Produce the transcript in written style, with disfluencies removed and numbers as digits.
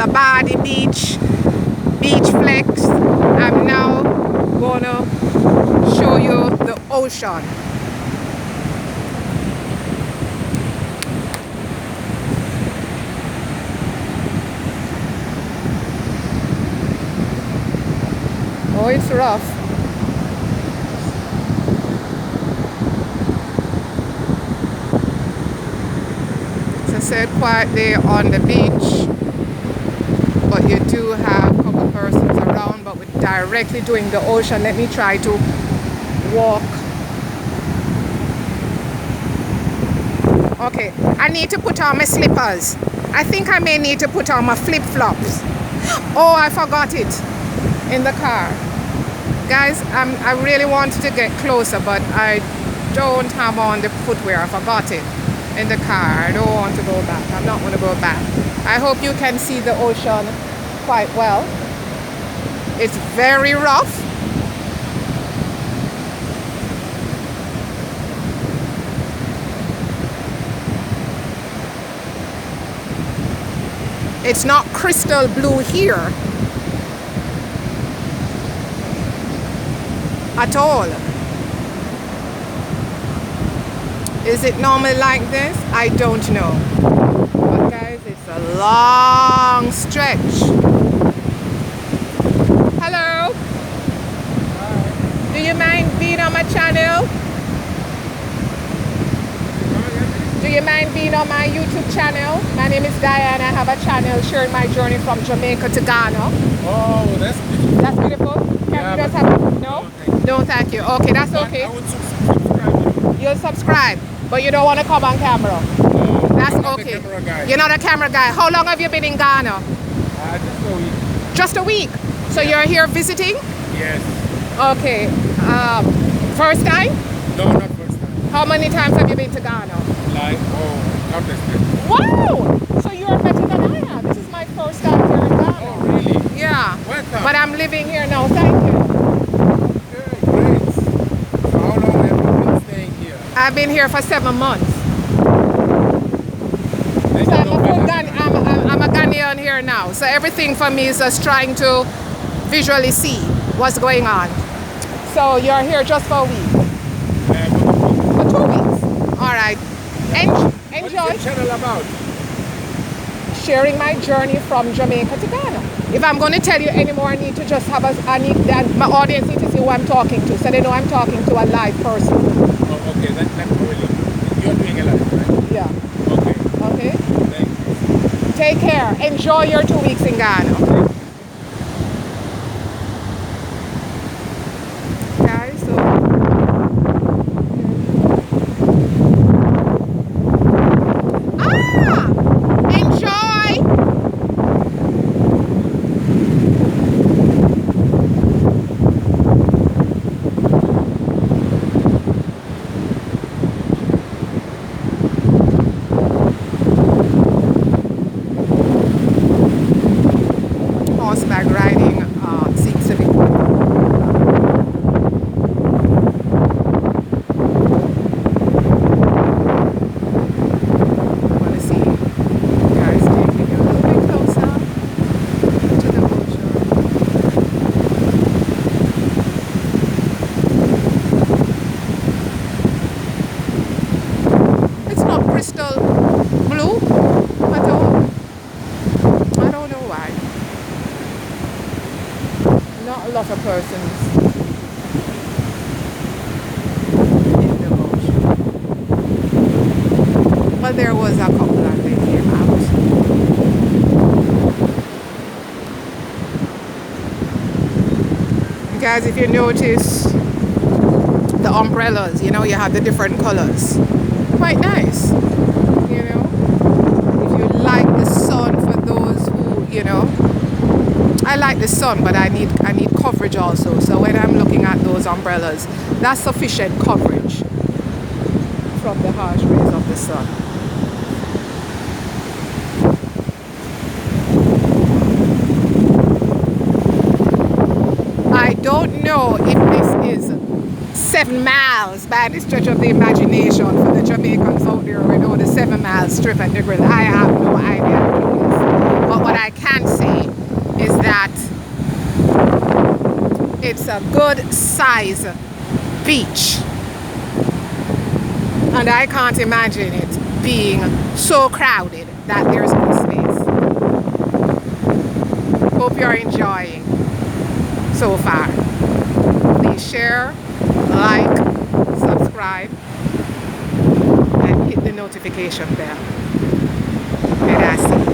Labadi beach flex. I'm now gonna show you the ocean. Oh, it's rough. It's a said quiet day on the beach, but you do have a couple persons around, but we're directly doing the ocean. Let me try to walk. Okay, I need to put on my slippers. I think I may need to put on my flip-flops. Oh, I forgot it in the car. Guys, I really wanted to get closer, but I don't have on the footwear. I forgot it in the car. I don't want to go back. I'm not going to go back. I hope you can see the ocean quite well. It's very rough. It's not crystal blue here at all. Is it normal like this? I don't know. But guys, it's a long stretch. Hello? Hi. Do you mind being on my channel? Do you mind being on my YouTube channel? My name is Diane. I have a channel sharing my journey from Jamaica to Ghana. Oh, that's beautiful. That's beautiful? Can you just have... No? No, thank you. Okay, that's okay. I would subscribe. You'll subscribe, but you don't want to come on camera. No, that's I'm not okay. a camera guy. You're not a camera guy. How long have you been in Ghana? Just a week. Just a week? So you're here visiting? Yes. Okay. First time? No, not first time. How many times have you been to Ghana? Like, countless times. Wow! So you're better than I am. This is my first time here in Ghana. Oh, really? Yeah. Welcome. But I'm living here now. Thank you. Okay, great. So how long have you been staying here? I've been here for 7 months. Then So you I'm a Ghanaian here now. So everything for me is just trying to visually see what's going on. So you're here just for a week? For 2 weeks. All right. Enjoy. What is your channel about? Sharing my journey from Jamaica to Ghana. If I'm going to tell you anymore, I need to just have my audience need to see who I'm talking to, so they know I'm talking to a live person. Oh, okay. That's really. You're doing a lot, right? Yeah. Okay. Okay. Thank you. Take care. Enjoy your 2 weeks in Ghana. Guys, so enjoy. Horseback riding seems to be want to see guys taking you a little bit closer to the ocean. It's not crystal blue at all. I don't know why. Not a lot of persons in the ocean. But there was a couple and they came out. Guys, if you notice the umbrellas, you know, you have the different colors. Quite nice. You know, if you like the sun, for those who, you know, I like the sun, but I need coverage also. So when I'm looking at those umbrellas, that's sufficient coverage from the harsh rays of the sun. I don't know if this is 7 miles by the stretch of the imagination for the Jamaicans out there. We know the 7 mile strip at the grill. I have no idea what it is. But But what I can say is that it's a good size beach. And I can't imagine it being so crowded that there's no space. Hope you're enjoying so far. Please share, like, subscribe, and hit the notification bell. And I see you.